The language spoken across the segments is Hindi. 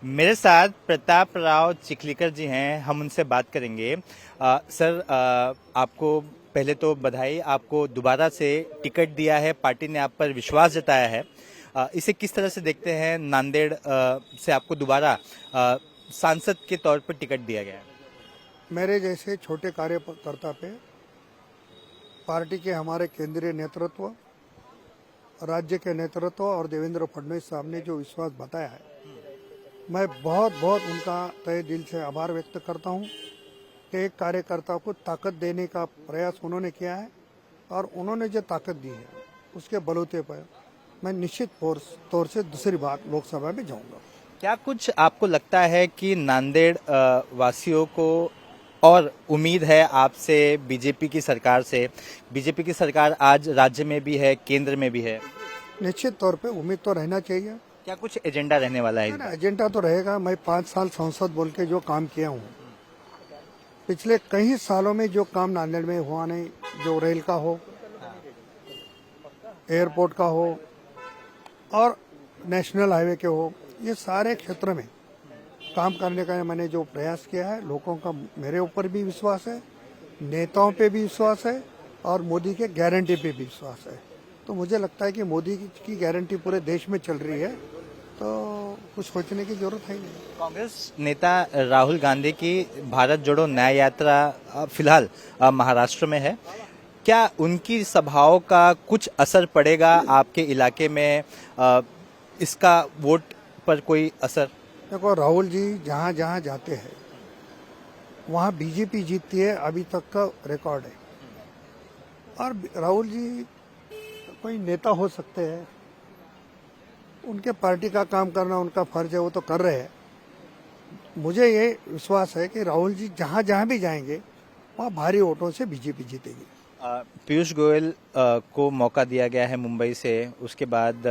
मेरे साथ प्रताप राव चिखलीकर जी हैं, हम उनसे बात करेंगे। सर, आपको पहले तो बधाई, आपको दोबारा से टिकट दिया है, पार्टी ने आप पर विश्वास जताया है। इसे किस तरह से देखते हैं? नांदेड़ से आपको दोबारा सांसद के तौर पर टिकट दिया गया है। मेरे जैसे छोटे कार्यकर्ता पे पार्टी के हमारे केंद्रीय नेतृत्व, राज्य के नेतृत्व और देवेंद्र फडणवीस साहब ने जो विश्वास बताया है, मैं बहुत बहुत उनका तहे दिल से आभार व्यक्त करता हूं कि एक कार्यकर्ता को ताकत देने का प्रयास उन्होंने किया है और उन्होंने जो ताकत दी है उसके बलूते पर मैं निश्चित तौर से दूसरी बार लोकसभा में जाऊंगा। क्या कुछ आपको लगता है कि नांदेड़ वासियों को और उम्मीद है आपसे, बीजेपी की सरकार से? बीजेपी की सरकार आज राज्य में भी है, केंद्र में भी है। निश्चित तौर पे उम्मीद तो रहना चाहिए। क्या कुछ एजेंडा रहने वाला है इस बार? एजेंडा तो रहेगा। मैं 5 साल संसद बोल के जो काम किया हूँ, पिछले कई सालों में जो काम नांदेड़ में हुआ नहीं, जो रेल का हो, एयरपोर्ट का हो और नेशनल हाईवे के हो, ये सारे क्षेत्र में काम करने का मैंने जो प्रयास किया है, लोगों का मेरे ऊपर भी विश्वास है, नेताओं पे भी विश्वास है और मोदी के गारंटी पे भी विश्वास है। तो मुझे लगता है कि मोदी की गारंटी पूरे देश में चल रही है, तो कुछ सोचने की जरूरत है नहीं। कांग्रेस नेता राहुल गांधी की भारत जोड़ो न्याय यात्रा फिलहाल महाराष्ट्र में है। क्या उनकी सभाओं का कुछ असर पड़ेगा आपके इलाके में? इसका वोट पर कोई असर? देखो, राहुल जी जहाँ जहाँ जाते हैं वहाँ बीजेपी जीतती है, अभी तक का रिकॉर्ड है। और राहुल जी कोई नेता हो सकते हैं, उनके पार्टी का काम करना उनका फर्ज है, वो तो कर रहे हैं। मुझे ये विश्वास है कि राहुल जी जहाँ जहाँ भी जाएंगे वहाँ भारी वोटों से बीजेपी जीतेगी। पीयूष गोयल को मौका दिया गया है मुंबई से, उसके बाद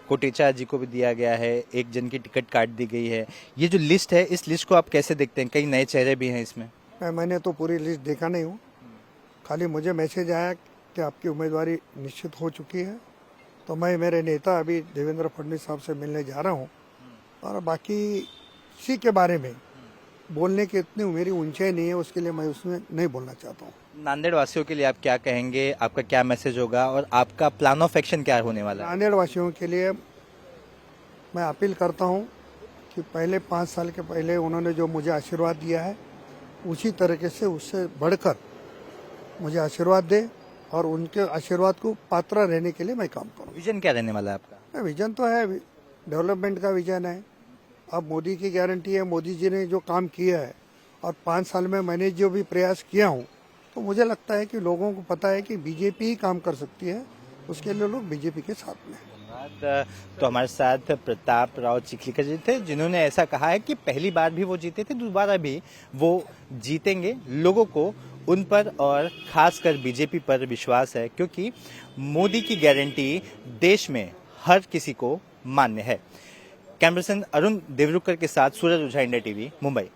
कोटेचा जी को भी दिया गया है, एक जन की टिकट काट दी गई है। ये जो लिस्ट है, इस लिस्ट को आप कैसे देखते हैं? कई नए चेहरे भी हैं इसमें। मैंने तो पूरी लिस्ट देखा नहीं हूँ, खाली मुझे मैसेज आया कि आपकी उम्मीदवारी निश्चित हो चुकी है। तो मैं मेरे नेता अभी देवेंद्र फडणवीस साहब से मिलने जा रहा हूँ और बाकी किसी के बारे में बोलने की इतनी मेरी ऊंचाई नहीं है, उसके लिए मैं उसमें नहीं बोलना चाहता हूँ। नांदेड़ वासियों के लिए आप क्या कहेंगे? आपका क्या मैसेज होगा और आपका प्लान ऑफ एक्शन क्या होने वाला है? नांदेड़ वासियों के लिए मैं अपील करता हूँ कि पहले 5 साल के पहले उन्होंने जो मुझे आशीर्वाद दिया है, उसी तरीके से उससे बढ़कर मुझे आशीर्वाद दे और उनके आशीर्वाद को पात्र रहने के लिए मैं काम करूँ। विजन क्या रहने वाला है आपका? विजन तो है, डेवलपमेंट का विजन है। अब मोदी की गारंटी है, मोदी जी ने जो काम किया है और 5 साल में मैंने जो भी प्रयास किया हूँ, तो मुझे लगता है कि लोगों को पता है कि बीजेपी ही काम कर सकती है, उसके लिए लोग बीजेपी के साथ में हैं। तो हमारे साथ प्रताप राव चिखलीकर जी थे, जिन्होंने ऐसा कहा है कि पहली बार भी वो जीते थे, दोबारा भी वो जीतेंगे। लोगों को उन पर और खासकर बीजेपी पर विश्वास है, क्योंकि मोदी की गारंटी देश में हर किसी को मान्य है। कैमरामैन अरुण देवरुकर के साथ सूरज ओझा, इंडिया टीवी, मुंबई।